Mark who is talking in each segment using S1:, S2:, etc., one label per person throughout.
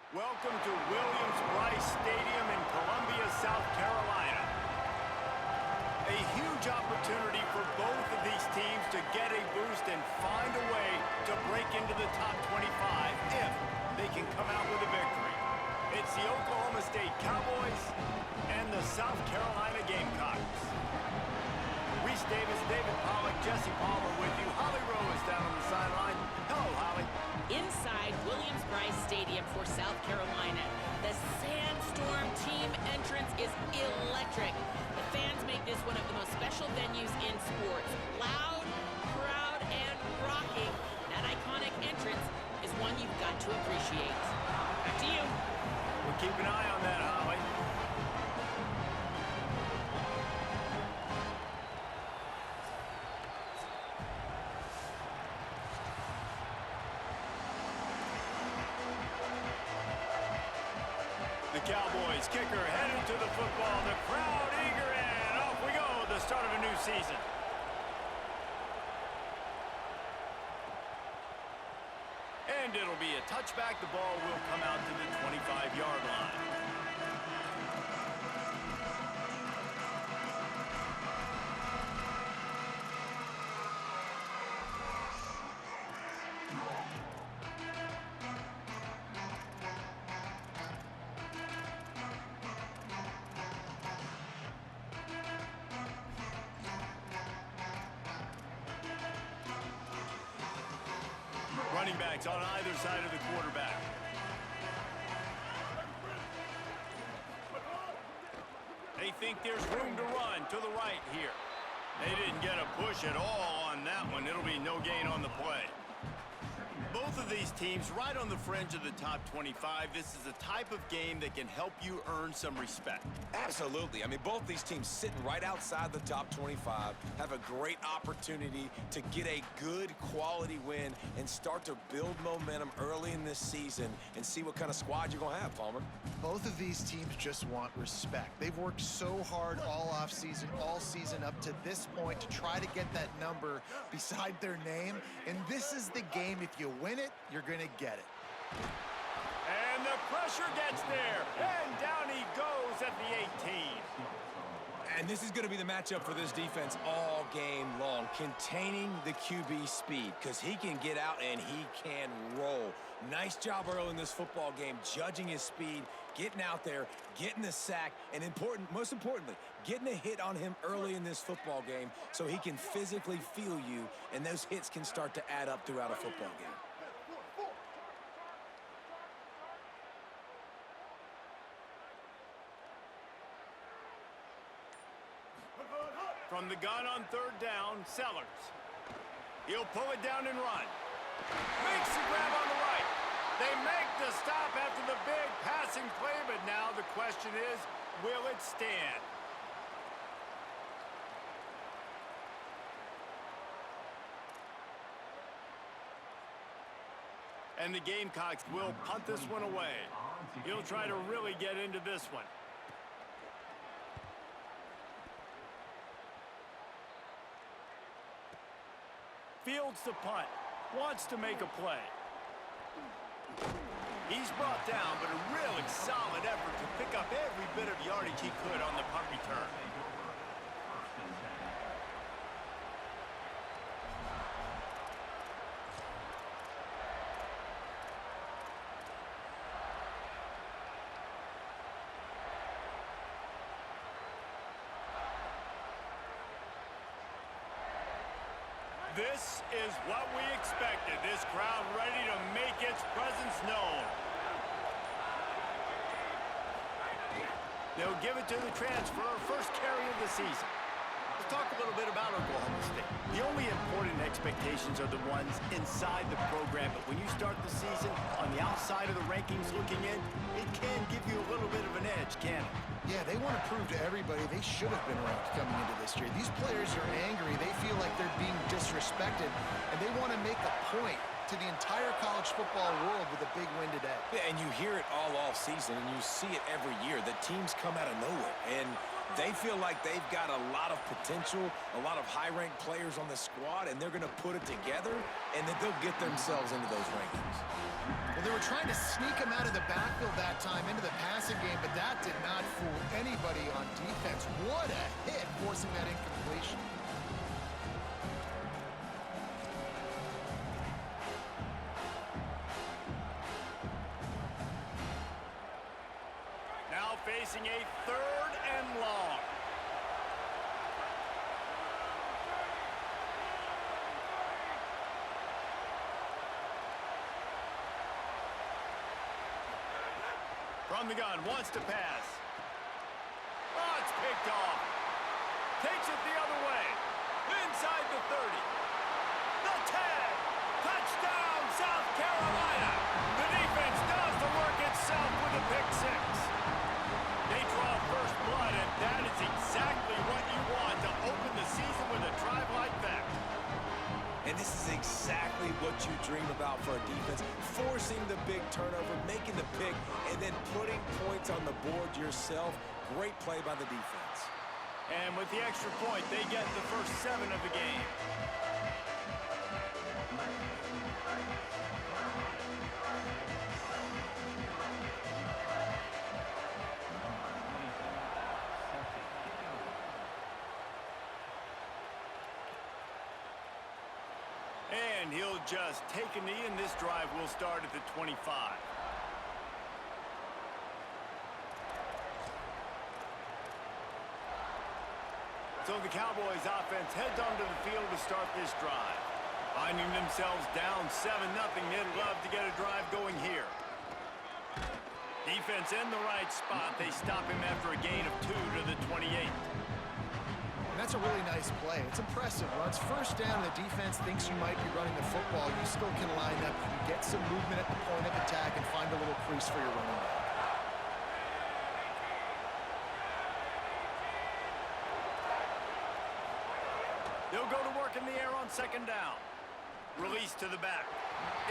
S1: Welcome to Williams-Brice Stadium in Columbia, South Carolina. A huge opportunity for both of these teams to get a boost and find a way to break into the top 25 if they can come out with a victory. It's the Oklahoma State Cowboys and the South Carolina Gamecocks. Reese Davis, David Pollack, Jesse Palmer with you. Holly Rowe is down on the sideline. Hello, Holly.
S2: Inside Williams-Brice Stadium for South Carolina, the Sandstorm team entrance is electric. The fans make this one of the most special venues in sports. Loud, proud, and rocking. That iconic entrance is one you've got to appreciate. Back to you.
S1: We'll keep an eye on that, Holly. The Cowboys kicker headed to the football. The crowd eager, and off we go. The start of a new season. And it'll be a touchback. The ball will come out to the 25-yard line. Running backs on either side of the quarterback. They think there's room to run to the right here. They didn't get a push at all on that one. It'll be no gain on the play. Both of these teams right on the fringe of the top 25. This is the type of game that can help you earn some respect.
S3: Absolutely. I mean, both these teams sitting right outside the top 25 have a great opportunity to get a good quality win and start to build momentum early in this season and see what kind of squad you're going to have, Palmer.
S4: Both of these teams just want respect. They've worked so hard all offseason, all season up to this point to try to get that number beside their name. And this is the game. If you win it, you're going to get it.
S1: And the pressure gets there. And down he goes at the 18.
S3: And this is going to be the matchup for this defense all game long, containing the QB speed, because he can get out and he can roll. Nice job early in this football game, judging his speed, getting out there, getting the sack, and most importantly, getting a hit on him early in this football game so he can physically feel you, and those hits can start to add up throughout a football game.
S1: From the gun on third down, Sellers. He'll pull it down and run. Makes the grab on the right. They make the stop after the big passing play, but now the question is, will it stand? And the Gamecocks will punt this one away. He'll try to really get into this one. Fields the punt, wants to make a play. He's brought down, but a really solid effort to pick up every bit of yardage he could on the punt return. This is what we expected. This crowd ready to make its presence known. They'll give it to the transfer, first carry of the season. Let's talk a little bit about Oklahoma State. The only important expectations are the ones inside the program, but when you start the season on the outside of the rankings looking in, it can give you a little bit of an edge, can't it?
S4: Yeah, they want to prove to everybody they should have been ranked coming into this year. These players are angry. They feel like they're being disrespected, and they want to make a point to the entire college football world with a big win today.
S3: Yeah, and you hear it all off season, and you see it every year. The teams come out of nowhere, and they feel like they've got a lot of potential, a lot of high-ranked players on the squad, and they're going to put it together, and then they'll get themselves into those rankings.
S4: Well, they were trying to sneak him out of the backfield. backfield that time into the passing game, but that did not fool anybody on defense. What a hit, forcing that incompletion.
S1: Now facing a 3rd and long. From the gun, wants to pass. Oh, it's picked off. Takes it the other way. Inside the 30. The 10. Touchdown, South Carolina. The defense does the work itself with a pick 6. They draw first blood, and that is exactly what you want to open the season with a drive like that.
S3: And this is exactly what you dream about for a defense. Forcing the big turnover, making the pick, and then putting points on the board yourself. Great play by the defense.
S1: And with the extra point, they get the first 7 of the game. And he'll just take a knee, and this drive will start at the 25. So the Cowboys offense heads onto the field to start this drive. Finding themselves down 7-0, they'd love to get a drive going here. Defense in the right spot. They stop him after a gain of 2 to the 28.
S4: That's a really nice play. It's impressive. Once first down, the defense thinks you might be running the football. You still can line up, you get some movement at the point of attack, and find a little crease for your running back.
S1: They'll go to work in the air on 2nd down. Release to the back.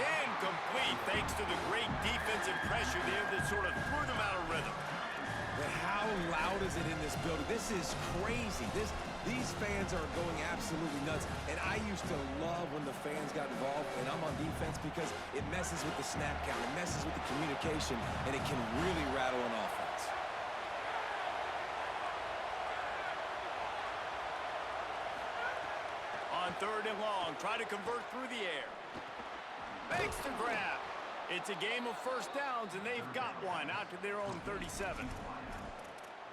S1: Incomplete thanks to the great defensive pressure there that sort of threw them out of rhythm.
S3: But how loud is it in this building? This is crazy. These fans are going absolutely nuts. And I used to love when the fans got involved, and I'm on defense, because it messes with the snap count. It messes with the communication, and it can really rattle an offense.
S1: On 3rd and long, try to convert through the air. Makes the grab. It's a game of first downs, and they've got one out to their own 37.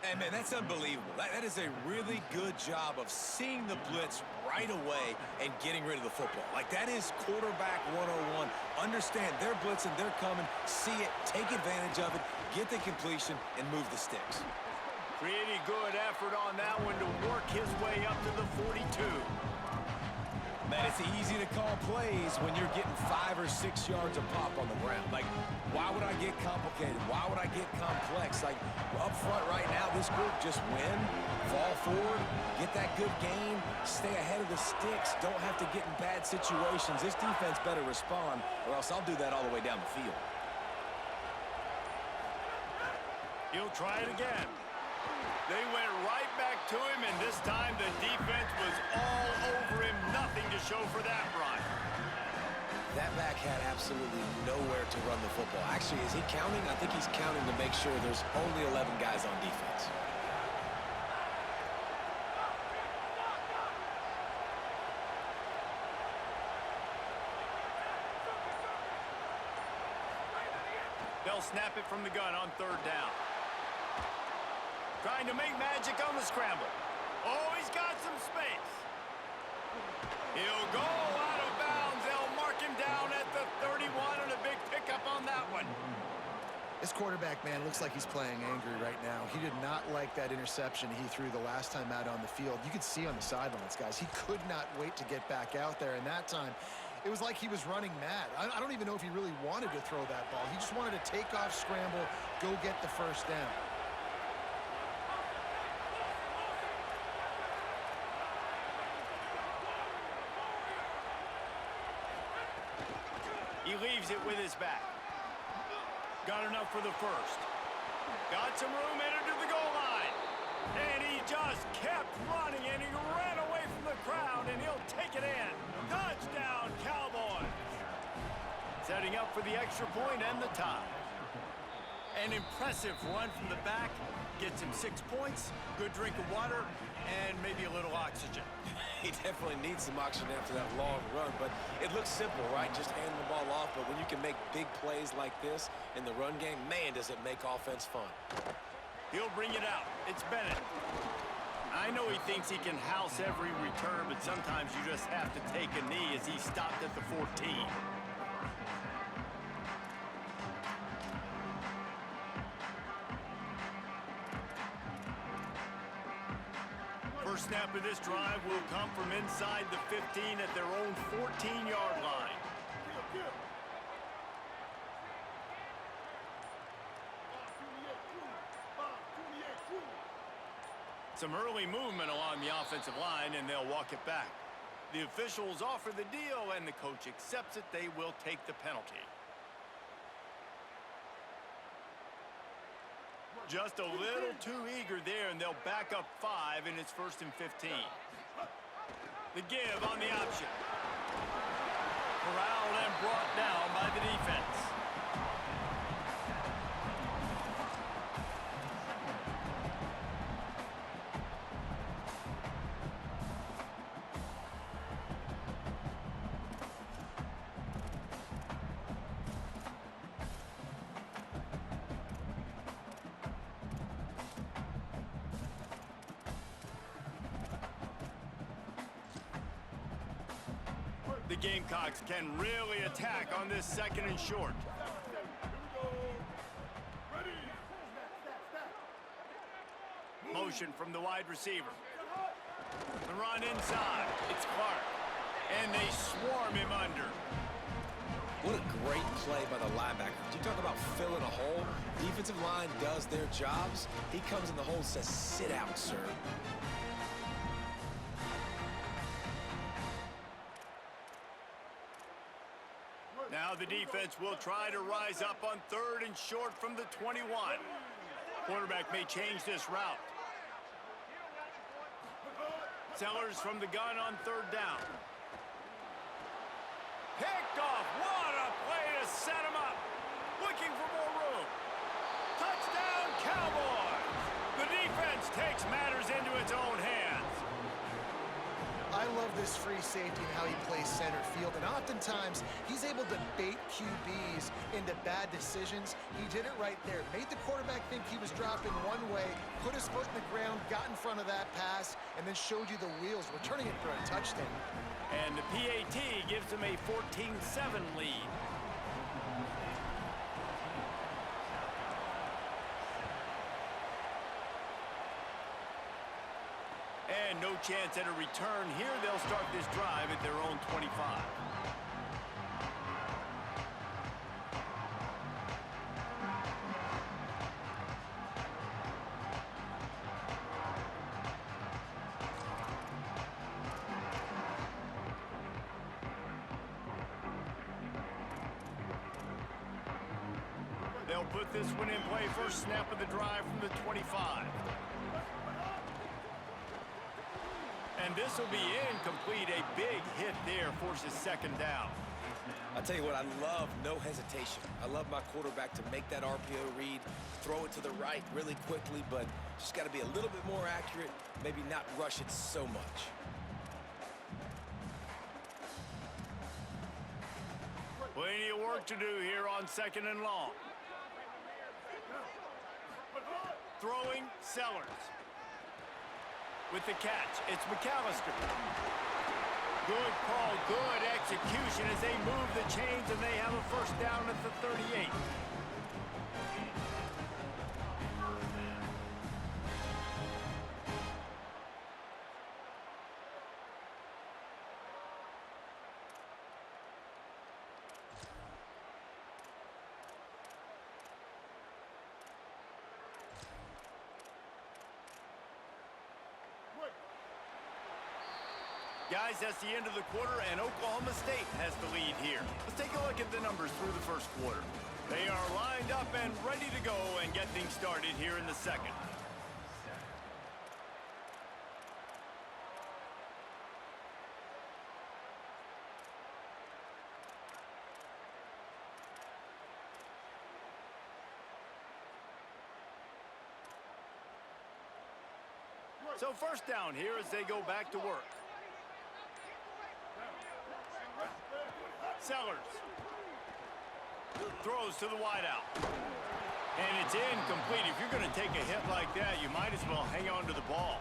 S3: Hey, man, that's unbelievable. That is a really good job of seeing the blitz right away and getting rid of the football. Like, that is quarterback 101. Understand they're blitzing, they're coming, see it, take advantage of it, get the completion, and move the sticks.
S1: Pretty good effort on that one to work his way up to the 42.
S3: Man, it's easy to call plays when you're getting 5 or 6 yards a pop on the ground. Like, why would I get complicated? Why would I get complex? Like, up front right now, this group just win, fall forward, get that good gain, stay ahead of the sticks, don't have to get in bad situations. This defense better respond, or else I'll do that all the way down the field.
S1: He'll try it again. They went right back to him, and this time the defense was all over him. Nothing to show for that run.
S3: That back had absolutely nowhere to run the football. Actually, is he counting? I think he's counting to make sure there's only 11 guys on defense.
S1: They'll snap it from the gun on 3rd down. Trying to make magic on the scramble. Oh, he's got some space. He'll go out of bounds. They'll mark him down at the 31, and a big pickup on that one.
S4: This quarterback, man, looks like he's playing angry right now. He did not like that interception he threw the last time out on the field. You could see on the sidelines, guys, he could not wait to get back out there, and that time it was like he was running mad. I don't even know if he really wanted to throw that ball. He just wanted to take off, scramble, go get the first down.
S1: He leaves it with his back. Got enough for the first. Got some room, entered to the goal line. And he just kept running, and he ran away from the crowd, and he'll take it in. Touchdown, Cowboys. Setting up for the extra point and the tie. An impressive run from the back. Gets him 6 points, good drink of water, and maybe a little oxygen.
S3: He definitely needs some oxygen after that long run, but it looks simple, right? Just handing the ball off, but when you can make big plays like this in the run game, man, does it make offense fun.
S1: He'll bring it out. It's Bennett. I know he thinks he can house every return, but sometimes you just have to take a knee as he stopped at the 14. First snap of this drive will come from inside the 15 at their own 14-yard line. Some early movement along the offensive line, and they'll walk it back. The officials offer the deal, and the coach accepts it. They will take the penalty. Just a little too eager there, and they'll back up 5, and it's 1st and 15. The give on the option. Corralled and brought down by the defense. The Gamecocks can really attack on this 2nd and short. Motion from the wide receiver. The run inside. It's Clark. And they swarm him under.
S3: What a great play by the linebacker. You talk about filling a hole. Defensive line does their jobs. He comes in the hole and says, "Sit out, sir."
S1: Now the defense will try to rise up on 3rd and short from the 21. Quarterback may change this route. Sellers from the gun on 3rd down. Picked off. What a play to set him up. Looking for more room. Touchdown, Cowboys. The defense takes matters into its own hands.
S4: I love this free safety and how he plays center field, and oftentimes he's able to bait QBs into bad decisions. He did it right there. Made the quarterback think he was dropping one way, put his foot in the ground, got in front of that pass, and then showed you the wheels, returning it for a touchdown.
S1: And the PAT gives them a 14-7 lead. And no chance at a return here. They'll start this drive at their own 25. They'll put this one in play. First snap of the drive from the 25. And this will be incomplete. A big hit there forces 2nd down.
S3: I'll tell you what, I love no hesitation. I love my quarterback to make that RPO read, throw it to the right really quickly, but just got to be a little bit more accurate, maybe not rush it so much.
S1: Plenty of work to do here on 2nd and long. Throwing, Sellers. With the catch, it's McAllister. Good call, good execution as they move the chains, and they have a 1st down at the 38. Guys, that's the end of the quarter, and Oklahoma State has the lead here. Let's take a look at the numbers through the 1st quarter. They are lined up and ready to go and get things started here in the 2nd. So first down here as they go back to work. Sellers. Throws to the wideout. And it's incomplete. If you're going to take a hit like that, you might as well hang on to the ball.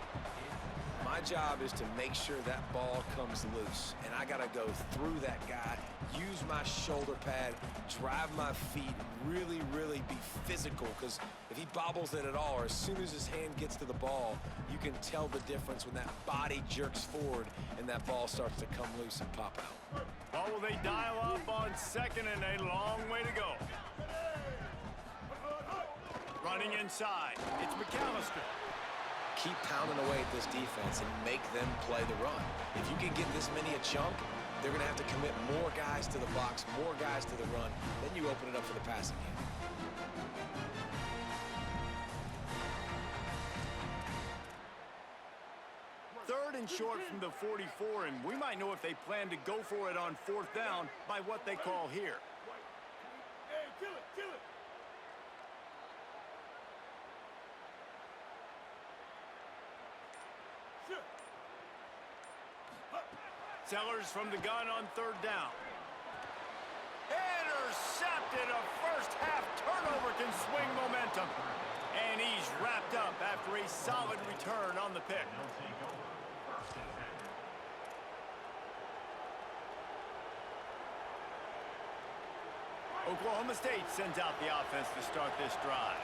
S3: My job is to make sure that ball comes loose, and I got to go through that guy, use my shoulder pad, drive my feet, really, really be physical, because if he bobbles it at all, or as soon as his hand gets to the ball, you can tell the difference when that body jerks forward and that ball starts to come loose and pop out.
S1: Well, will they dial up on second and a long way to go? Running inside, it's McAllister.
S3: Keep pounding away at this defense and make them play the run. If you can get this many a chunk, they're going to have to commit more guys to the box, more guys to the run. Then you open it up for the passing game.
S1: Third and short from the 44, and we might know if they plan to go for it on fourth down by what they call here.
S5: Hey, kill it, kill it.
S1: Sellers from the gun on third down. Intercepted. A first half turnover can swing momentum. And he's wrapped up after a solid return on the pick. Oklahoma State sends out the offense to start this drive.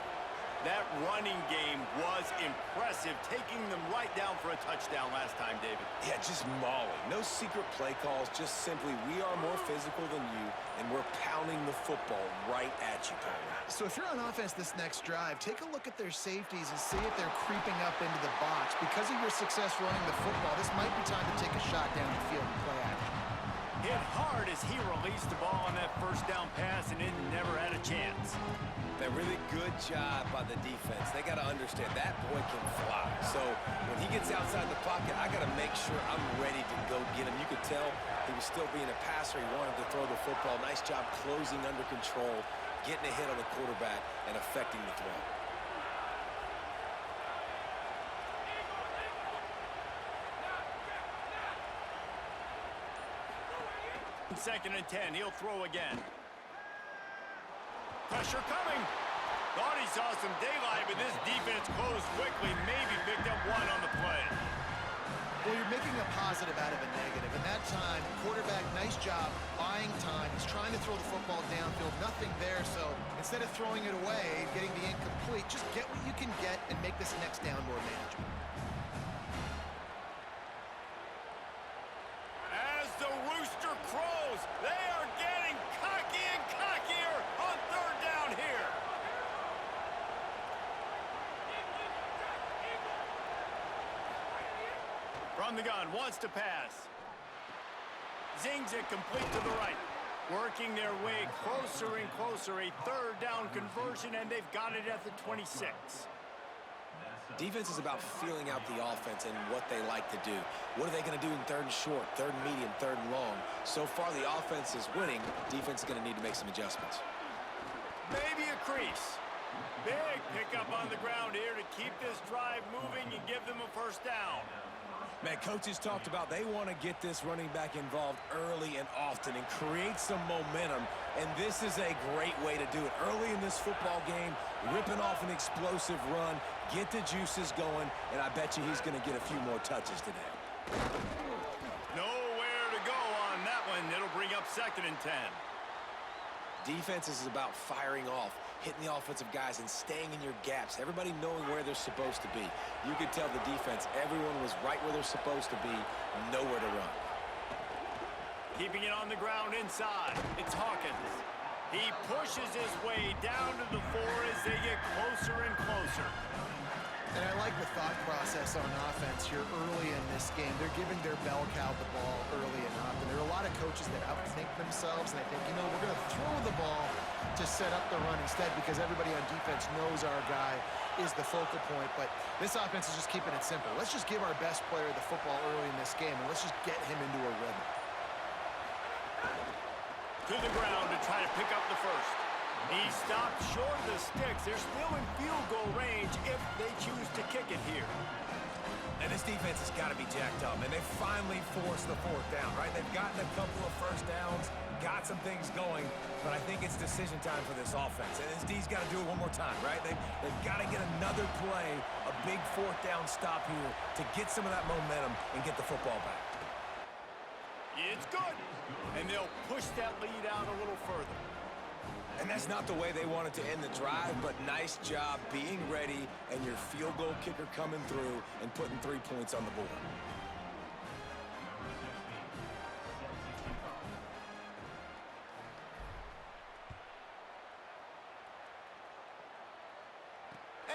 S1: That running game was impressive, taking them right down for a touchdown last time, David.
S3: Yeah, just mauling. No secret play calls, just simply we are more physical than you, and we're pounding the football right at you, Powell.
S4: So if you're on offense this next drive, take a look at their safeties and see if they're creeping up into the box. Because of your success running the football, this might be time to take a shot down the field and play action.
S1: Hit hard as he released the ball on that first down pass, and it never had a chance.
S3: A really good job by the defense. They got to understand that boy can fly. So when he gets outside the pocket, I got to make sure I'm ready to go get him. You could tell he was still being a passer. He wanted to throw the football. Nice job closing under control, getting a hit on the quarterback, and affecting the throw.
S1: Second and 10, he'll throw again. Pressure coming. Thought he saw some daylight, but this defense closed quickly, maybe picked up one on the play.
S4: Well, you're making a positive out of a negative. And that time, quarterback, nice job, buying time. He's trying to throw the football downfield, nothing there. So instead of throwing it away, getting the incomplete, just get what you can get and make this next down more manageable.
S1: As the rooster crows, they are getting cocky and cockier on third down here. From the gun, wants to pass. Zings it complete to the right. Working their way closer and closer. A third down conversion, and they've got it at the 26.
S3: Defense is about feeling out the offense and what they like to do. What are they going to do in third and short, third and medium, third and long? So far, the offense is winning. Defense is going to need to make some adjustments.
S1: Maybe a crease. Big pickup on the ground here to keep this drive moving and give them a first down.
S3: Man, coaches talked about they want to get this running back involved early and often and create some momentum, and this is a great way to do it. Early in this football game, ripping off an explosive run, get the juices going, and I bet you he's going to get a few more touches today.
S1: Nowhere to go on that one. It'll bring up second and 10.
S3: Defense is about firing off, hitting the offensive guys and staying in your gaps, everybody knowing where they're supposed to be. You could tell the defense, everyone was right where they're supposed to be, nowhere to run.
S1: Keeping it on the ground inside, it's Hawkins. He pushes his way down to the 4 as they get closer and closer.
S4: And I like the thought process on offense here early in this game. They're giving their bell cow the ball early enough. And there are a lot of coaches that outthink themselves, and they think, you know, we're going to throw the ball to set up the run instead because everybody on defense knows our guy is the focal point. But this offense is just keeping it simple. Let's just give our best player the football early in this game, and let's just get him into a rhythm.
S1: To the ground to try to pick up the first. He stopped short of the sticks. They're still in field goal range if they choose to kick it here.
S3: And this defense has got to be jacked up, and they finally forced the fourth down, right? They've gotten a couple of first downs, got some things going, but I think it's decision time for this offense. And this D's got to do it one more time, right? They've got to get another play, a big fourth down stop here to get some of that momentum and get the football back.
S1: It's good. And they'll push that lead out a little further.
S3: And that's not the way they wanted to end the drive, but nice job being ready and your field goal kicker coming through and putting 3 points on the board.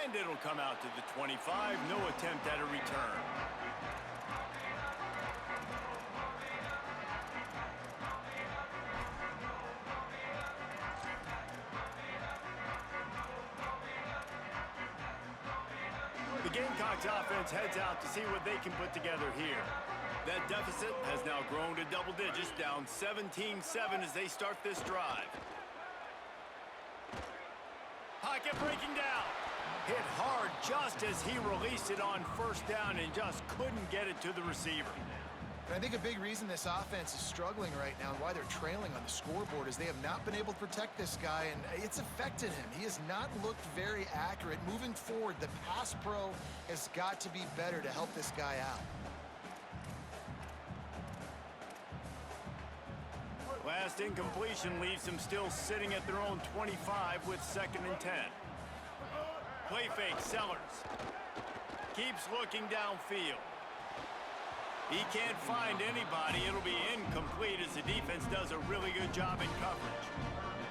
S1: And it'll come out to the 25. No attempt at a return. The Gamecocks offense heads out to see what they can put together here. That deficit has now grown to double digits, down 17-7 as they start this drive. Pocket breaking down. Hit hard just as he released it on first down and just couldn't get it to the receiver.
S4: And I think a big reason this offense is struggling right now and why they're trailing on the scoreboard is they have not been able to protect this guy, and it's affected him. He has not looked very accurate. Moving forward, the pass pro has got to be better to help this guy out.
S1: Last incompletion leaves them still sitting at their own 25 with 2nd and 10. Play fake, Sellers. Keeps looking downfield. He can't find anybody. It'll be incomplete as the defense does a really good job in coverage.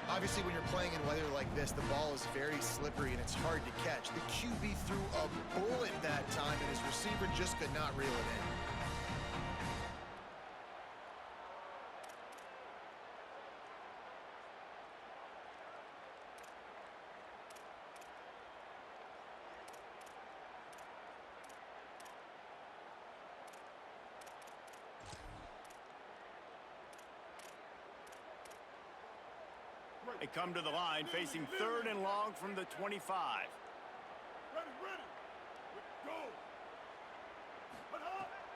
S4: Obviously, when you're playing in weather like this, the ball is very slippery and it's hard to catch. The QB threw a bullet that time, and his receiver just could not reel it in.
S1: They come to the line facing 3rd and long from the 25.
S5: Ready, ready. Go.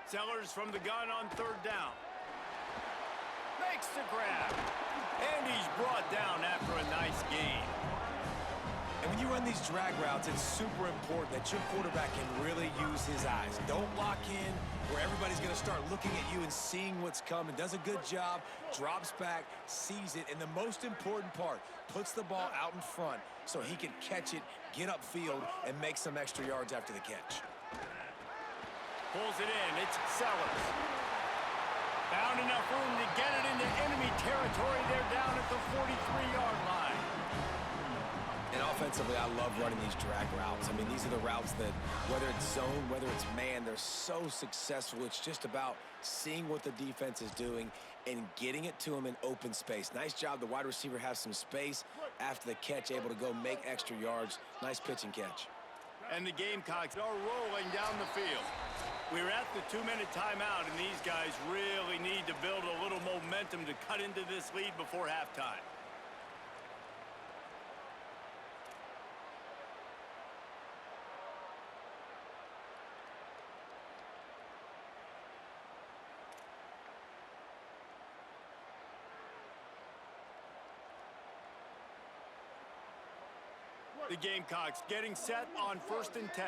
S1: Sellers from the gun on 3rd down. Makes the grab. And he's brought down after a nice gain.
S3: And when you run these drag routes, it's super important that your quarterback can really use his eyes. Don't lock in where everybody's going to start looking at you and seeing what's coming. Does a good job, drops back, sees it, and the most important part, puts the ball out in front so he can catch it, get upfield, and make some extra yards after the catch.
S1: Pulls it in. It's Sellers. Found enough room to get it into enemy territory. They're down at the 43-yard line.
S3: And offensively, I love running these drag routes. I mean, these are the routes that, whether it's zone, whether it's man, they're so successful. It's just about seeing what the defense is doing and getting it to them in open space. Nice job. The wide receiver has some space after the catch, able to go make extra yards. Nice pitch and catch.
S1: And the Gamecocks are rolling down the field. We're at the 2-minute timeout, and these guys really need to build a little momentum to cut into this lead before halftime. The Gamecocks getting set on 1st and 10.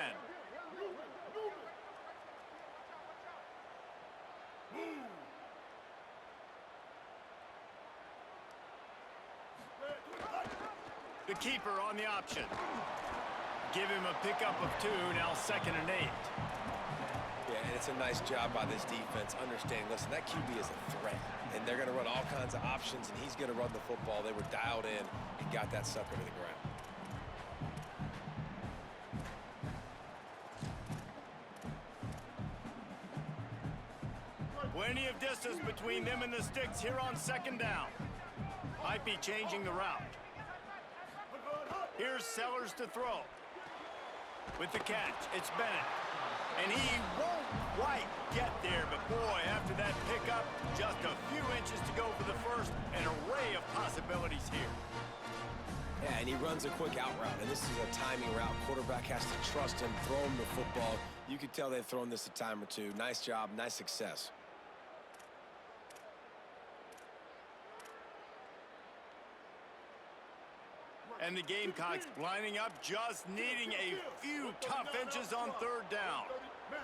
S1: The keeper on the option. Give him a pickup of 2, now 2nd and 8.
S3: Yeah, and it's a nice job by this defense. Understanding, listen, that QB is a threat, and they're going to run all kinds of options, and he's going to run the football. They were dialed in and got that sucker to the ground.
S1: Plenty of distance between them and the sticks here on 2nd down. Might be changing the route. Here's Sellers to throw. With the catch, it's Bennett. And he won't quite get there, but boy, after that pickup, just a few inches to go for the first, an array of possibilities here.
S3: Yeah, and he runs a quick out route, and this is a timing route. Quarterback has to trust him, throw him the football. You could tell they've thrown this a time or two. Nice job, nice success.
S1: And the Gamecocks lining up, just needing a few tough inches on third down.
S5: Here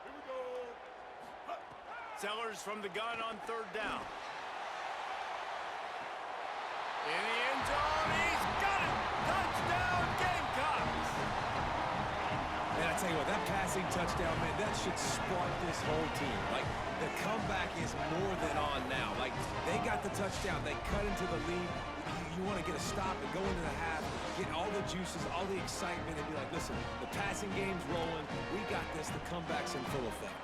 S5: we go.
S1: Sellers from the gun on third down. In the end zone, he's got it! Touchdown, Gamecocks!
S3: Man, I tell you what, that passing touchdown, man, that should spark this whole team. Like, the comeback is more than on now. Like, they got the touchdown. They cut into the lead. You want to get a stop and go into the half, get all the juices, all the excitement, and be like, listen, the passing game's rolling. We got this. The comeback's in full effect.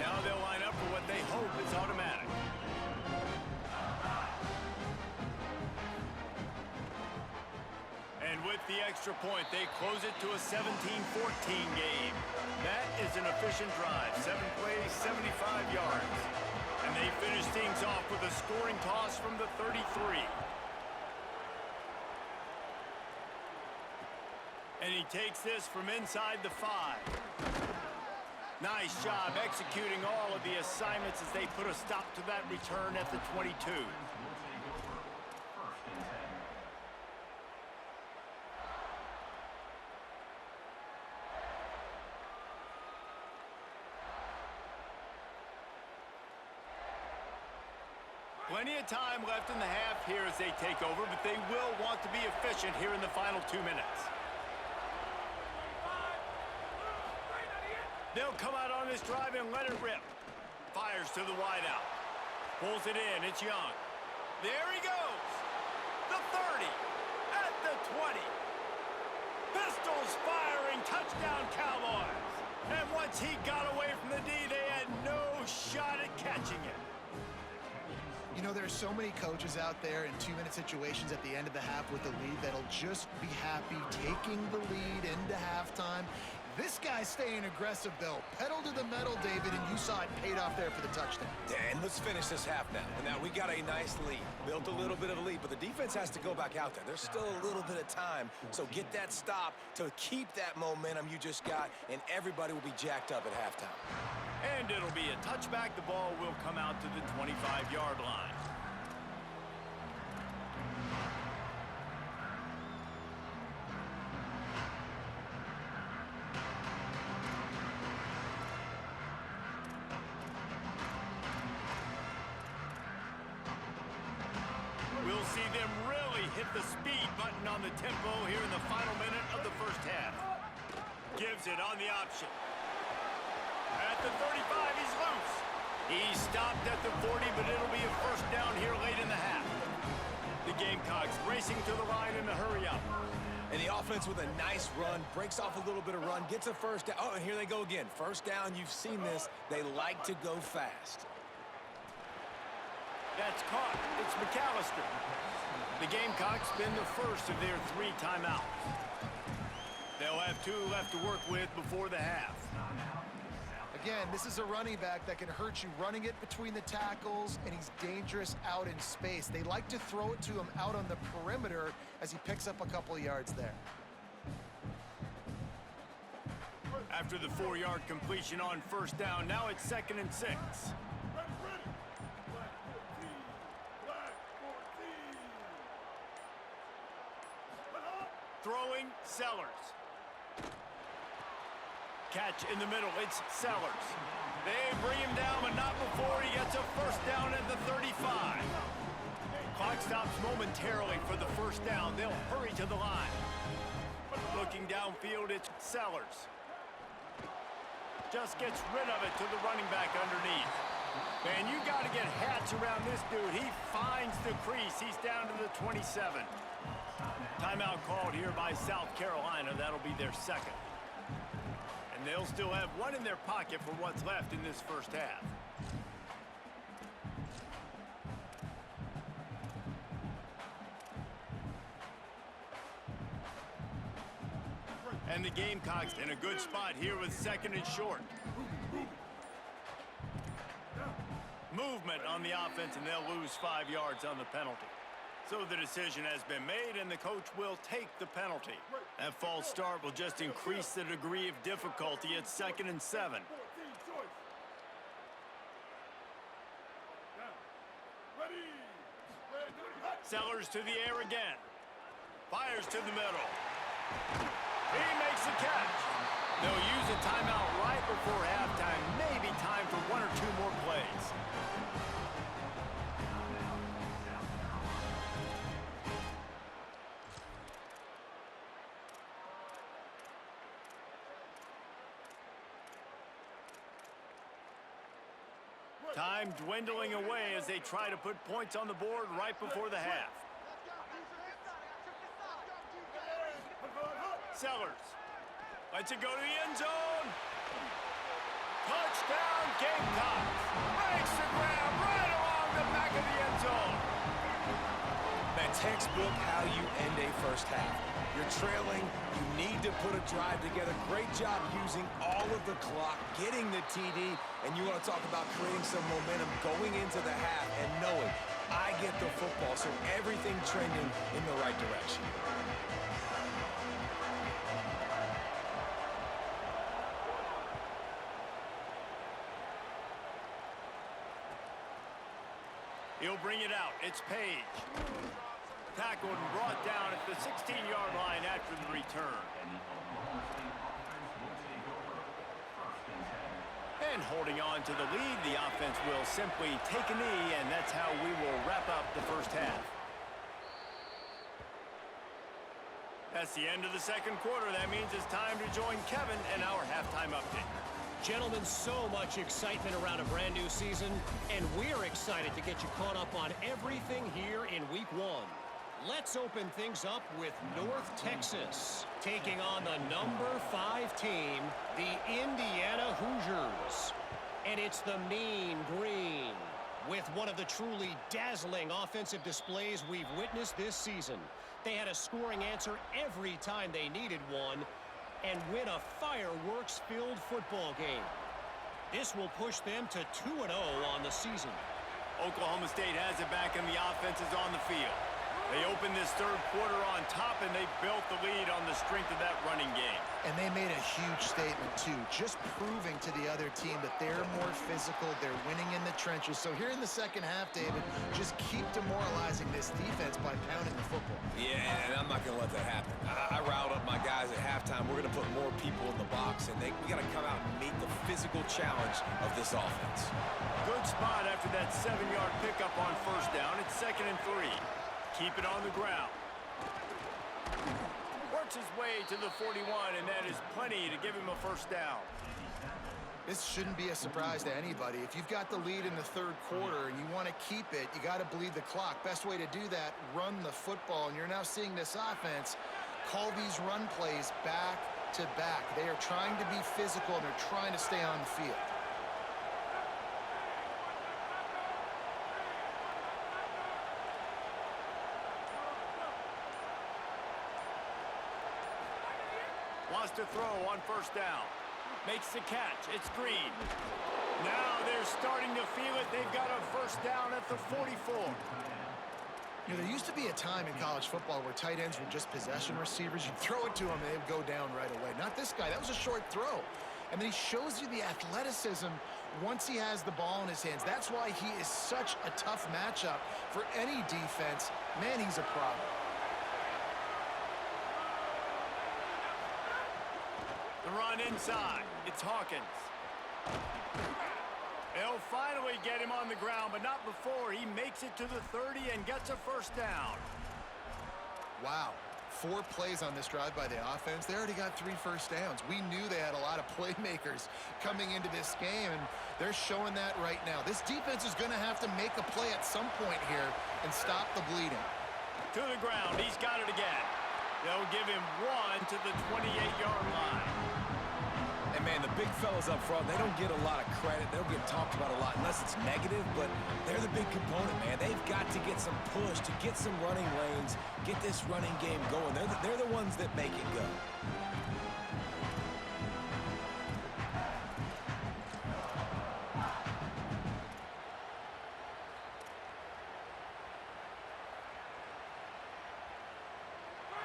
S1: Now they'll line up for what they hope is automatic. And with the extra point, they close it to a 17-14 game. That is an efficient drive. 7 plays, 75 yards. And they finish things off with a scoring toss from the 33. And he takes this from inside the 5. Nice job executing all of the assignments as they put a stop to that return at the 22. Plenty of time left in the half here as they take over, but they will want to be efficient here in the final 2 minutes. They'll come out on this drive and let it rip. Fires to the wideout. Pulls it in. It's Young. There he goes. The 30. At the 20. Pistols firing. Touchdown, Cowboys. And once he got away from the D, they had no shot at catching it.
S4: You know, there's so many coaches out there in 2-minute situations at the end of the half with the lead that'll just be happy taking the lead into halftime. This guy's staying aggressive, though. Pedal to the metal, David, and you saw it paid off there for the touchdown.
S3: And let's finish this half now. Now, we got a nice lead. Built a little bit of a lead, but the defense has to go back out there. There's still a little bit of time, so get that stop to keep that momentum you just got, and everybody will be jacked up at halftime.
S1: And it'll be a touchback. The ball will come out to the 25-yard line. We'll see them really hit the speed button on the tempo here in the final minute of the first half. Gives it on the option. At the 35, he's loose. He's stopped at the 40, but it'll be a first down here late in the half. The Gamecocks racing to the line in a hurry up.
S3: And the offense with a nice run, breaks off a little bit of run, gets a first down. Oh, and here they go again. First down, you've seen this. They like to go fast.
S1: That's caught. It's McAllister. The Gamecocks spin the first of their 3 timeouts. They'll have 2 left to work with before the half.
S4: Again, this is a running back that can hurt you running it between the tackles, and he's dangerous out in space. They like to throw it to him out on the perimeter as he picks up a couple of yards there.
S1: After the 4-yard completion on first down, now it's 2nd and 6. Throwing, Sellers. Catch in the middle, it's Sellers. They bring him down, but not before he gets a first down at the 35. Clock stops momentarily for the first down. They'll hurry to the line. Looking downfield, it's Sellers. Just gets rid of it to the running back underneath. Man, you got to get hats around this dude. He finds the crease. He's down to the 27. Timeout called here by South Carolina. That'll be their 2nd. And they'll still have 1 in their pocket for what's left in this first half. And the Gamecocks in a good spot here with 2nd and short. Movement on the offense, and they'll lose 5 yards on the penalty. So the decision has been made, and the coach will take the penalty. That false start will just increase the degree of difficulty at 2nd and 7.
S5: 14 choice. Down. Ready.
S1: Sellers to the air again. Fires to the middle. He makes the catch. They'll use a timeout right before halftime. Maybe time for 1 or 2 more plays. Time dwindling away as they try to put points on the board right before the half. Sellers lets it go to the end zone. Touchdown, Gamecocks. Breaks the ground right along the back of the end zone.
S3: That textbook how you end a first half. You're trailing, you need to put a drive together. Great job using all of the clock, getting the TD, and you want to talk about creating some momentum going into the half and knowing I get the football, so everything trending in the right direction.
S1: He'll bring it out. It's Page. Tackled and brought down at the 16-yard line after the return. And holding on to the lead, the offense will simply take a knee, and that's how we will wrap up the first half. That's the end of the second quarter. That means it's time to join Kevin and our halftime update.
S6: Gentlemen, so much excitement around a brand new season, and we're excited to get you caught up on everything here in Week 1. Let's open things up with North Texas, taking on the number 5 team, the Indiana Hoosiers. And it's the Mean Green, with one of the truly dazzling offensive displays we've witnessed this season. They had a scoring answer every time they needed one, and win a fireworks-filled football game. This will push them to 2-0 on the season.
S1: Oklahoma State has it back, and the offense is on the field. They opened this third quarter on top, and they built the lead on the strength of that running game.
S4: And they made a huge statement, too, just proving to the other team that they're more physical, they're winning in the trenches. So here in the second half, David, just keep demoralizing this defense by pounding the football.
S3: Yeah, and I'm not going to let that happen. I riled up my guys at halftime. We're going to put more people in the box, and we got to come out and meet the physical challenge of this offense.
S1: Good spot after that 7-yard pickup on first down. It's 2nd and 3. Keep it on the ground. Works his way to the 41, and that is plenty to give him a first down.
S4: This shouldn't be a surprise to anybody. If you've got the lead in the third quarter and you want to keep it, you got to bleed the clock. Best way to do that, run the football. And you're now seeing this offense call these run plays back to back. They are trying to be physical, and they're trying to stay on the field.
S1: Wants to throw on first down. Makes the catch. It's Green. Now they're starting to feel it. They've got a first down at the 44.
S4: You know, there used to be a time in college football where tight ends were just possession receivers. You'd throw it to them, and they'd go down right away. Not this guy. That was a short throw. And then he shows you the athleticism once he has the ball in his hands. That's why he is such a tough matchup for any defense. Man, he's a problem.
S1: The run inside. It's Hawkins. They'll finally get him on the ground, but not before he makes it to the 30 and gets a first down.
S4: Wow. 4 plays on this drive by the offense. They already got 3 first downs. We knew they had a lot of playmakers coming into this game, and they're showing that right now. This defense is going to have to make a play at some point here and stop the bleeding.
S1: To the ground. He's got it again. They'll give him 1 to the 28-yard line.
S3: And, man, the big fellas up front, they don't get a lot of credit. They don't get talked about a lot unless it's negative, but they're the big component, man. They've got to get some push, to get some running lanes, get this running game going. They're the ones that make it go.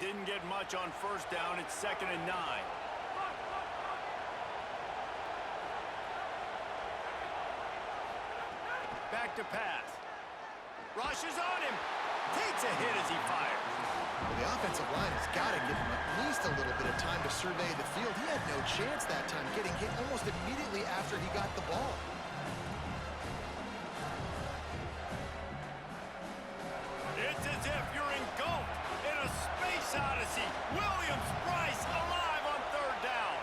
S1: didn't get much on first down. It's 2nd and 9. Back to pass. Rushes on him. Takes a hit as he fires.
S4: Well, the offensive line has got to give him at least a little bit of time to survey the field. He had no chance that time, getting hit almost immediately after he got the ball.
S1: It's as if you're engulfed in a space odyssey. Williams-Brice alive on 3rd down.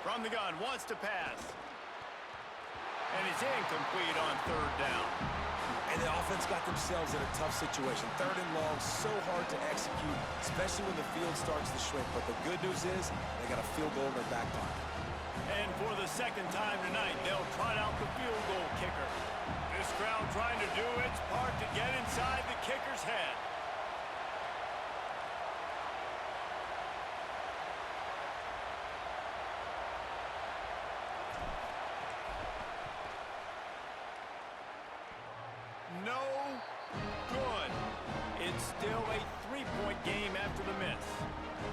S1: From the gun, wants to pass. And it's incomplete on 3rd down.
S3: And the offense got themselves in a tough situation. 3rd and long, so hard to execute, especially when the field starts to shrink. But the good news is they got a field goal in their back pocket.
S1: And for the 2nd time tonight, they'll trot out the field goal kicker. This crowd trying to do its part to get inside the kicker's head. No good. It's still a 3-point game after the miss.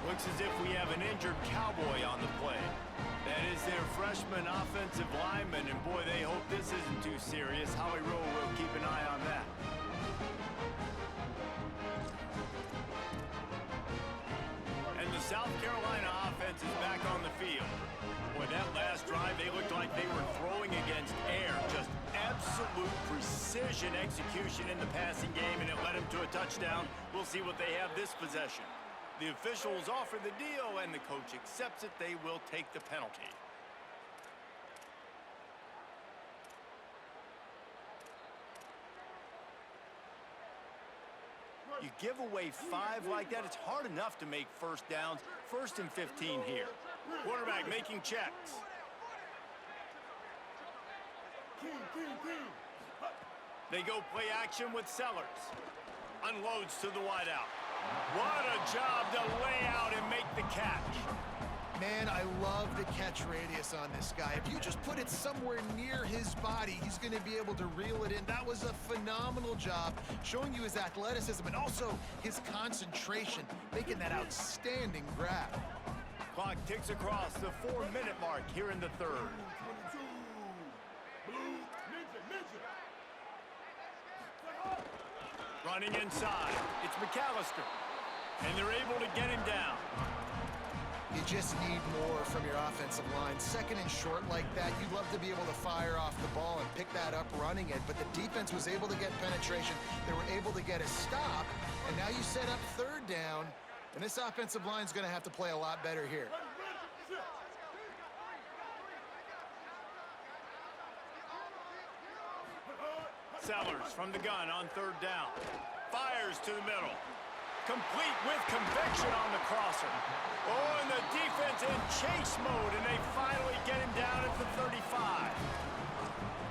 S1: Looks as if we have an injured Cowboy on the play. That is their freshman offensive lineman, and boy, they hope this isn't too serious. Howie Rowe will keep an eye on that. And the South Carolina offense is back on the field. Boy, that last drive, they looked like they were throwing against air. Just absolute precision execution in the passing game, and it led them to a touchdown. We'll see what they have this possession. The officials offer the deal, and the coach accepts it. They will take the penalty. You give away 5 like that, it's hard enough to make first downs. 1st and 15 here. Quarterback making checks. They go play action with Sellers. Unloads to the wideout. What a job to lay out and make the catch.
S4: Man, I love the catch radius on this guy. If you just put it somewhere near his body, he's going to be able to reel it in. That was a phenomenal job, showing you his athleticism and also his concentration, making that outstanding grab.
S1: Clock ticks across the 4-minute mark here in the 3rd. Running inside, it's McAllister, and they're able to get him down.
S4: You just need more from your offensive line. 2nd and short like that, you'd love to be able to fire off the ball and pick that up running it, but the defense was able to get penetration. They were able to get a stop, and now you set up 3rd down, and this offensive line is going to have to play a lot better here.
S1: Sellers from the gun on 3rd down. Fires to the middle. Complete with conviction on the crosser. Oh, and the defense in chase mode, and they finally get him down at the 35.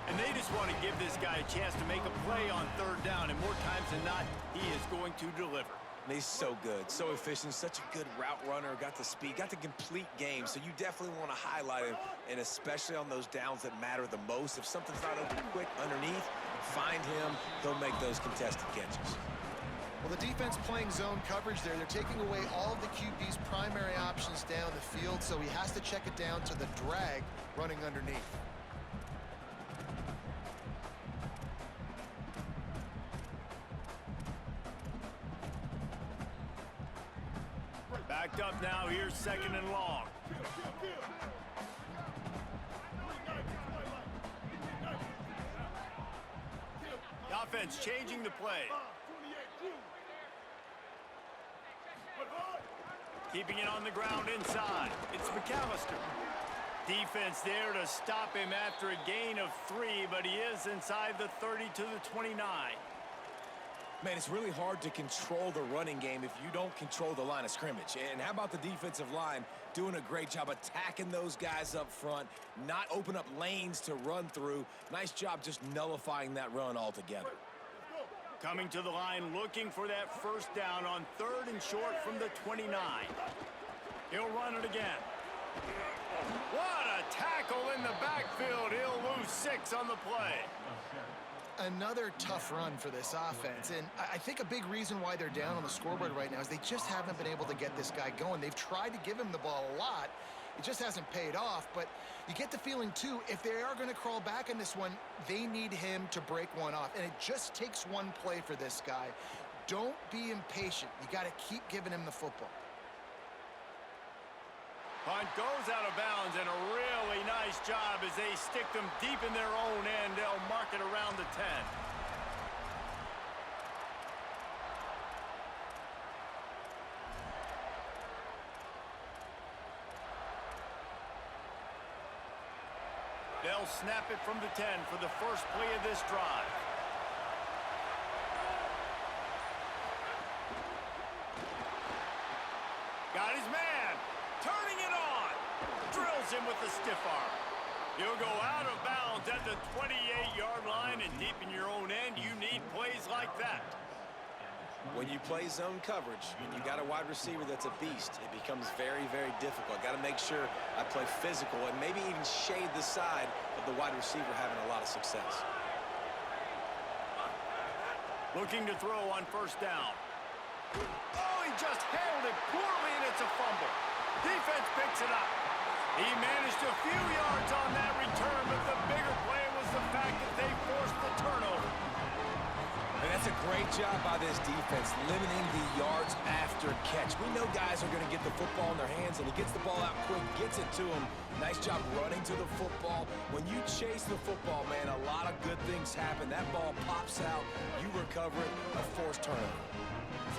S1: And they just want to give this guy a chance to make a play on 3rd down, and more times than not, he is going to deliver.
S3: And he's so good, so efficient, such a good route runner, got the speed, got the complete game, so you definitely want to highlight him, and especially on those downs that matter the most. If something's not open quick underneath, find him, he'll make those contested catches.
S4: Well, the defense playing zone coverage there. They're taking away all of the QB's primary options down the field, so he has to check it down to the drag running underneath.
S1: Backed up now, here's 2nd and long. The offense changing the play. Keeping it on the ground inside. It's McAllister. Defense there to stop him after a gain of 3, but he is inside the 30 to the 29.
S3: Man, it's really hard to control the running game if you don't control the line of scrimmage. And how about the defensive line doing a great job attacking those guys up front, not open up lanes to run through. Nice job just nullifying that run altogether.
S1: Coming to the line, looking for that first down on 3rd and short from the 29. He'll run it again. What a tackle in the backfield. He'll lose 6 on the play.
S4: Another tough run for this offense, and I think a big reason why they're down on the scoreboard right now is they just haven't been able to get this guy going. They've tried to give him the ball a lot. It just hasn't paid off, but you get the feeling, too, if they are going to crawl back in this one, they need him to break one off, and it just takes one play for this guy. Don't be impatient. You got to keep giving him the football.
S1: Punt goes out of bounds, and a really nice job as they stick them deep in their own end. They'll mark it around the 10. They'll snap it from the 10 for the first play of this drive. Got his man. Turning it on. Drills him with the stiff arm. He'll go out of bounds at the 28-yard line, and deep in your own end, you need plays like that.
S3: When you play zone coverage and you got a wide receiver that's a beast, it becomes very, very difficult. Got to make sure I play physical and maybe even shade the side of the wide receiver having a lot of success.
S1: Looking to throw on first down. Oh, he just handled it poorly, and it's a fumble. Defense picks it up. He managed a few yards on that return, but the bigger play was the fact that they forced the turnover.
S3: And that's a great job by this defense, limiting the yards after catch. We know guys are going to get the football in their hands, and he gets the ball out quick, gets it to him. Nice job running to the football. When you chase the football, man, a lot of good things happen. That ball pops out, you recover it, a forced turnover.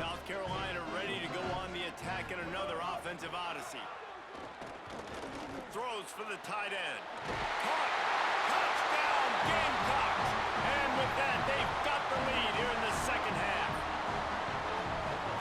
S1: South Carolina ready to go on the attack in another offensive odyssey. Throws for the tight end. Caught. Touchdown, Gamecocks. And with that, they've got the lead here in the second half.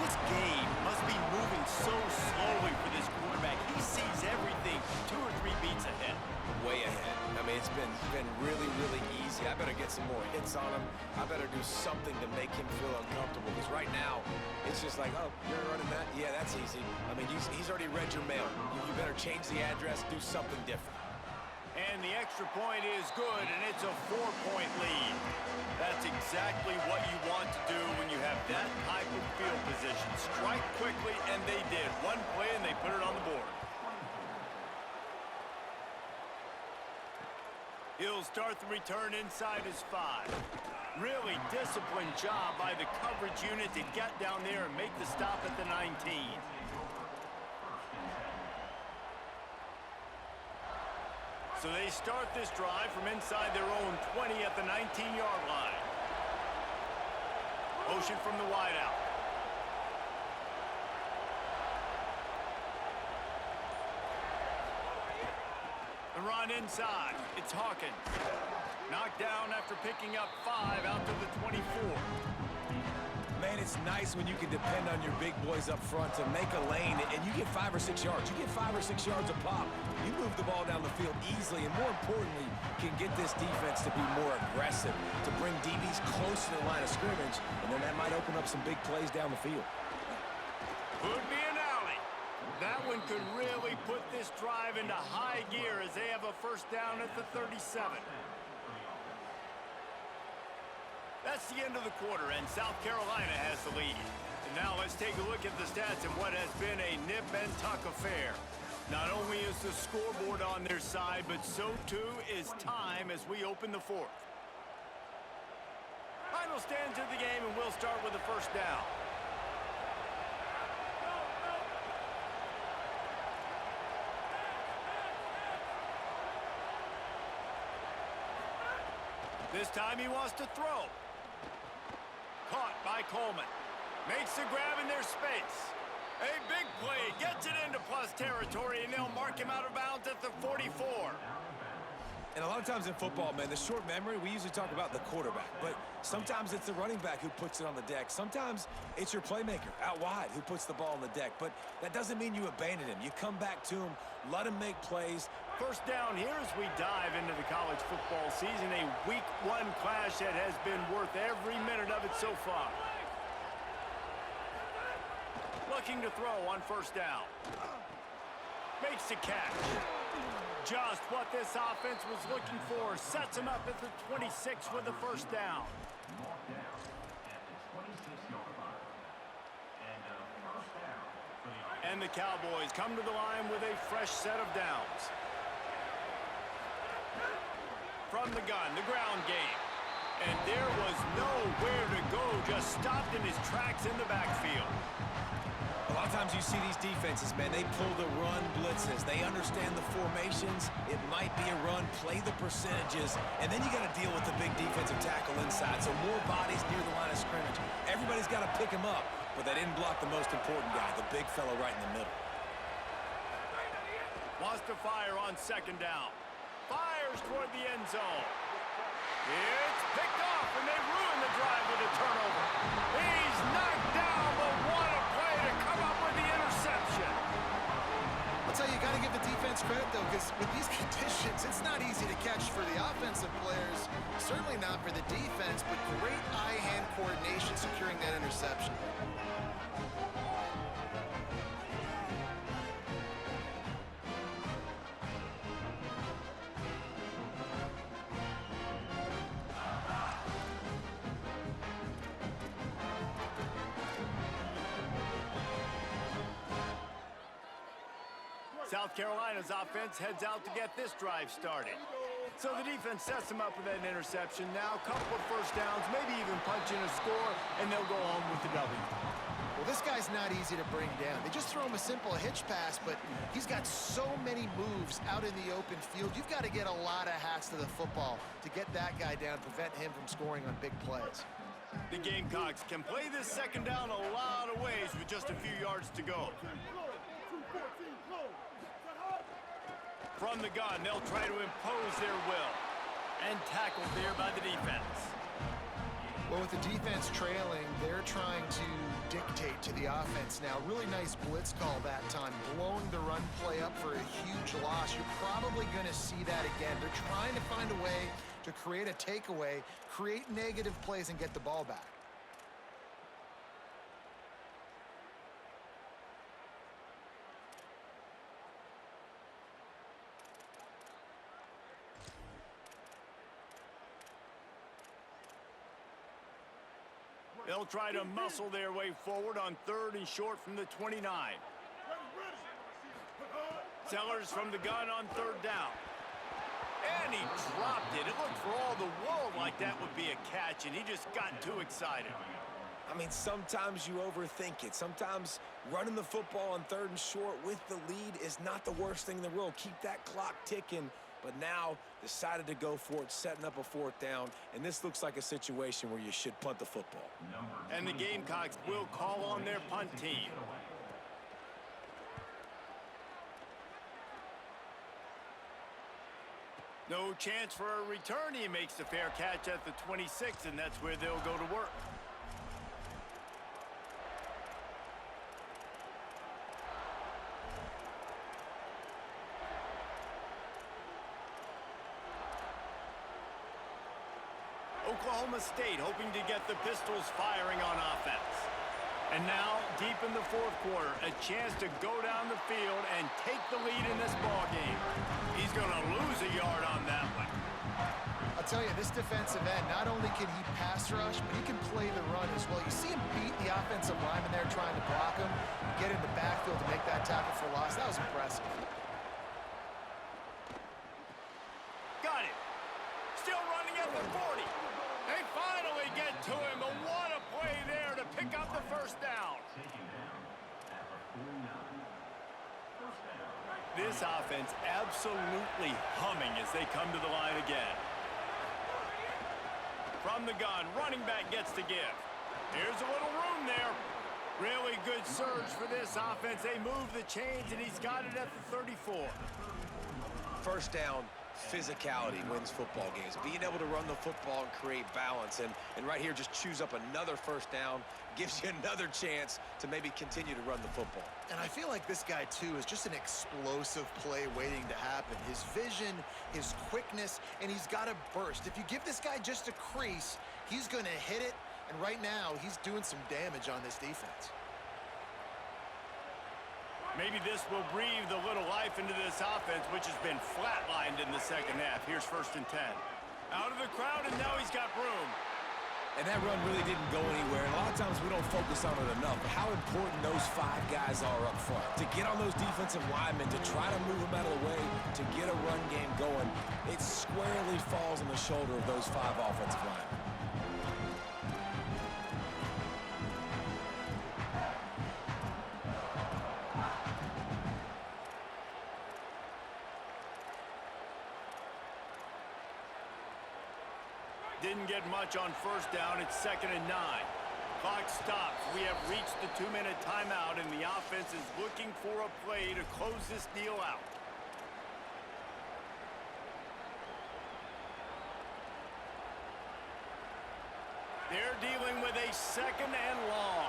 S1: This game must be moving so slowly for this quarterback. He sees everything 2 or 3 beats ahead.
S3: Way ahead. I mean, it's been really, really easy. I better get some more hits on him. I better do something to make him feel uncomfortable, because right now, it's just like, oh, you're running that? Yeah, that's easy. I mean, he's already read your mail. You better change the address, do something different.
S1: And the extra point is good, and it's a 4-point lead. That's exactly what you want to do when you have that type of field position. Strike quickly, and they did. One play, and they put it on the board. He'll start the return inside his 5. Really disciplined job by the coverage unit to get down there and make the stop at the 19. So they start this drive from inside their own 20 at the 19-yard line. Motion from the wideout. The run inside. It's Hawkins. Knocked down after picking up 5 out to the 24.
S3: Man, it's nice when you can depend on your big boys up front to make a lane, and you get 5 or 6 yards. You get 5 or 6 yards a pop. You move the ball down the field easily, and more importantly, can get this defense to be more aggressive, to bring DBs close to the line of scrimmage, and then that might open up some big plays down the field.
S1: Could be an alley. That one could really put this drive into high gear as they have a first down at the 37. That's the end of the quarter, and South Carolina has the lead. And now let's take a look at the stats in what has been a nip-and-tuck affair. Not only is the scoreboard on their side, but so too is time as we open the fourth. Final stands of the game, and we'll start with the first down. This time he wants to throw. Caught by Coleman. Makes the grab in their space. A big play. Gets it into plus territory, and they'll mark him out of bounds at the 44.
S3: And a lot of times in football, man, the short memory, we usually talk about the quarterback. But sometimes it's the running back who puts it on the deck. Sometimes it's your playmaker out wide who puts the ball on the deck. But that doesn't mean you abandon him. You come back to him, let him make plays.
S1: First down here as we dive into the college football season. A week 1 clash that has been worth every minute of it so far. Looking to throw on first down. Makes the catch. Just what this offense was looking for. Sets him up at the 26 with the first down. And the Cowboys come to the line with a fresh set of downs. From the gun, the ground game. And there was nowhere to go, just stopped in his tracks in the backfield.
S3: A lot of times you see these defenses, man, they pull the run blitzes. They understand the formations. It might be a run, play the percentages, and then you got to deal with the big defensive tackle inside. So more bodies near the line of scrimmage. Everybody's got to pick him up, but they didn't block the most important guy, the big fella right in the middle.
S1: Wants to fire on second down. Fires toward the end zone. It's picked off, and they ruin the drive with a turnover. He's knocked down, but what a play to come up with the interception.
S4: I'll tell you, you got to give the defense credit, though, because with these conditions, it's not easy to catch for the offensive players. Certainly not for the defense, but great eye-hand coordination securing that interception.
S1: South Carolina's offense heads out to get this drive started. So the defense sets them up with that interception. Now a couple of first downs, maybe even punching a score, and they'll go home with the W.
S4: Well, this guy's not easy to bring down. They just throw him a simple hitch pass, but he's got so many moves out in the open field. You've got to get a lot of hats to the football to get that guy down, prevent him from scoring on big plays.
S1: The Gamecocks can play this second down a lot of ways with just a few yards to go. From the gun, they'll try to impose their will. And tackled there by the defense.
S4: Well, with the defense trailing, they're trying to dictate to the offense now. Really nice blitz call that time, blowing the run play up for a huge loss. You're probably going to see that again. They're trying to find a way to create a takeaway, create negative plays, and get the ball back.
S1: They'll try to muscle their way forward on third and short from the 29. Sellers from the gun on third down. And he dropped it. It looked for all the world like that would be a catch, and he just got too excited.
S3: I mean, sometimes you overthink it. Sometimes running the football on third and short with the lead is not the worst thing in the world. Keep that clock ticking. But now decided to go for it, setting up a fourth down. And this looks like a situation where you should punt the football.
S1: And the Gamecocks will call on their punt team. No chance for a return. He makes the fair catch at the 26, and that's where they'll go to work. Oklahoma State hoping to get the Pistols firing on offense. And now, deep in the fourth quarter, a chance to go down the field and take the lead in this ball game. He's going to lose a yard on that one.
S4: I'll tell you, this defensive end, not only can he pass rush, but he can play the run as well. You see him beat the offensive lineman there trying to block him, get in the backfield to make that tackle for loss. That was impressive.
S1: Got it. Still running at the 40. They finally get to him, and what a play there to pick up the first down. This offense absolutely humming as they come to the line again. From the gun, running back gets to give. Here's a little room there. Really good surge for this offense. They move the chains, and he's got it at the 34.
S3: First down, physicality wins football games. Being able to run the football and create balance. And right here, just choose up another first down, gives you another chance to maybe continue to run the football.
S4: And I feel like this guy, too, is just an explosive play waiting to happen. His vision, his quickness, and he's got a burst. If you give this guy just a crease, he's going to hit it. And right now, he's doing some damage on this defense.
S1: Maybe this will breathe a little life into this offense, which has been flatlined in the second half. Here's 1st and 10. Out of the crowd, and now he's got room.
S3: And that run really didn't go anywhere. And a lot of times we don't focus on it enough. But how important those 5 guys are up front. To get on those defensive linemen, to try to move them out of the way, to get a run game going, it squarely falls on the shoulder of those 5 offensive linemen.
S1: Didn't get much on 1st down. It's 2nd and 9. Clock stops. We have reached the 2-minute timeout, and the offense is looking for a play to close this deal out. They're dealing with a 2nd and long.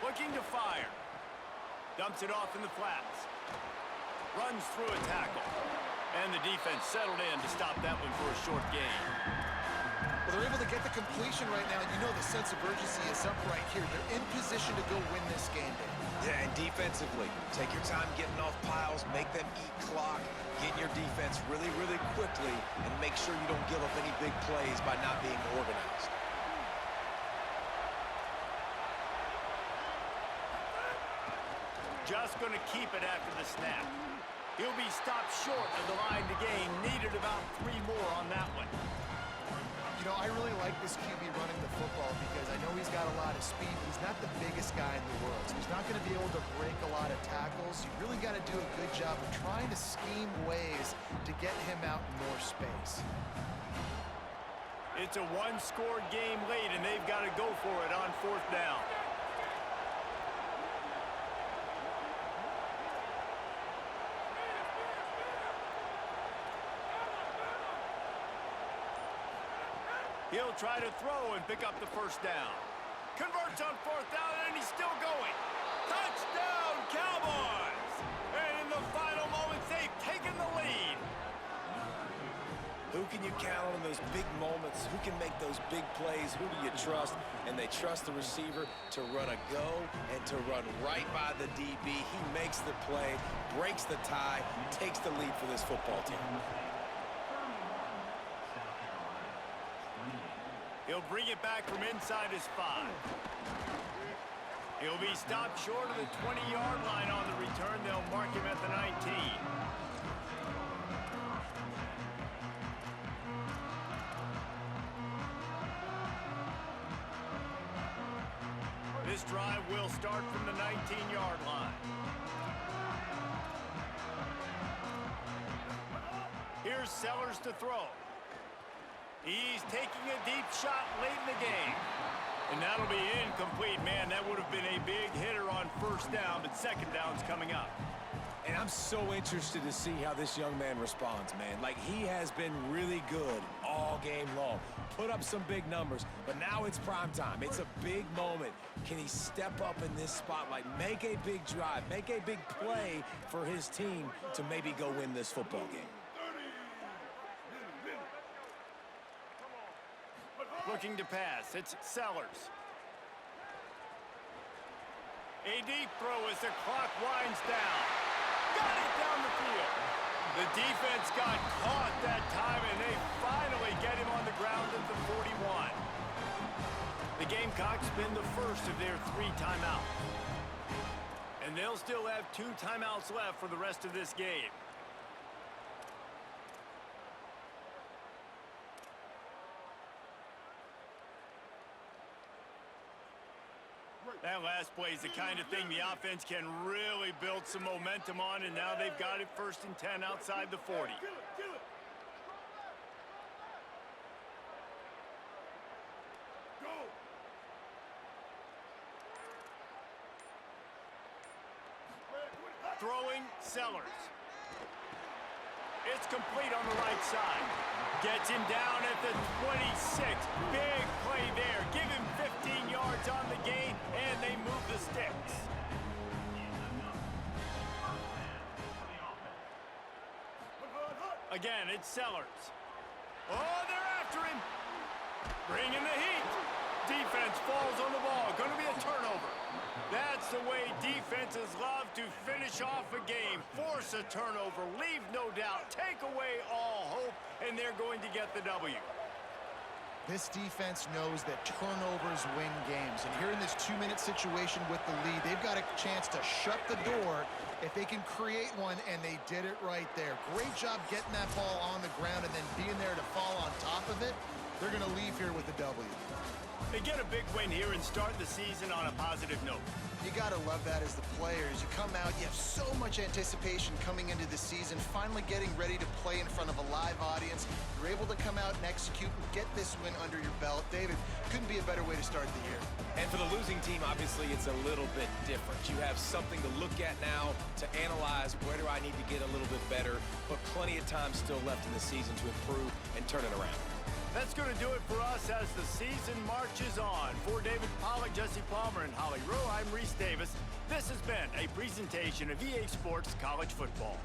S1: Looking to fire. Dumps it off in the flats. Runs through a tackle. And the defense settled in to stop that one for a short gain.
S4: Well, they're able to get the completion right now, and you know the sense of urgency is up right here. They're in position to go win this game, Dave.
S3: Yeah, and defensively, take your time getting off piles, make them eat clock, get your defense really, really quickly, and make sure you don't give up any big plays by not being organized.
S1: Just going to keep it after the snap. He'll be stopped short of the line to gain. Needed about 3 more on that one.
S4: You know, I really like this QB running the football because I know he's got a lot of speed, but he's not the biggest guy in the world. So he's not going to be able to break a lot of tackles. You really got to do a good job of trying to scheme ways to get him out in more space.
S1: It's a 1-score game late, and they've got to go for it on 4th down. He'll try to throw and pick up the 1st down. Converts on 4th down, and he's still going. Touchdown, Cowboys! And in the final moments, they've taken the lead.
S3: Who can you count on in those big moments? Who can make those big plays? Who do you trust? And they trust the receiver to run a go and to run right by the DB. He makes the play, breaks the tie, takes the lead for this football team.
S1: He'll bring it back from inside his 5. He'll be stopped short of the 20-yard line on the return. They'll mark him at the 19. This drive will start from the 19-yard line. Here's Sellers to throw. He's taking a deep shot late in the game. And that'll be incomplete. Man, that would have been a big hitter on 1st down, but 2nd down's coming up.
S3: And I'm so interested to see how this young man responds, man. Like, he has been really good all game long. Put up some big numbers, but now it's prime time. It's a big moment. Can he step up in this spotlight, make a big drive, make a big play for his team to maybe go win this football game?
S1: Looking to pass. It's Sellers. A deep throw as the clock winds down. Got it down the field. The defense got caught that time, and they finally get him on the ground at the 41. The Gamecocks spend the first of their 3 timeouts. And they'll still have 2 timeouts left for the rest of this game. That last play is the kind of thing the offense can really build some momentum on, and now they've got it 1st and 10 outside the 40.
S5: Go!
S1: Throwing, Sellers. It's complete on the right side. Gets him down at the 26. Big play there. Give him 15 yards on the gain, and they move the sticks. Again, it's Sellers. Oh, they're after him. Bringing the heat. Defense falls on the ball. Going to be a turnover. That's the way defenses love to finish off a game. Force a turnover, leave no doubt, take away all hope, and they're going to get the W.
S4: This defense knows that turnovers win games. And here in this 2-minute situation with the lead, they've got a chance to shut the door if they can create one, and they did it right there. Great job getting that ball on the ground and then being there to fall on top of it. They're going to leave here with a W.
S1: They get a big win here and start the season on a positive note.
S4: You got to love that as the players. You come out, you have so much anticipation coming into the season, finally getting ready to play in front of a live audience. You're able to come out and execute and get this win under your belt. David, couldn't be a better way to start the year.
S3: And for the losing team, obviously, it's a little bit different. You have something to look at now to analyze where do I need to get a little bit better, but plenty of time still left in the season to improve and turn it around.
S1: That's going to do it for us as the season marches on. For David Pollack, Jesse Palmer, and Holly Rowe, I'm Reese Davis. This has been a presentation of EA Sports College Football.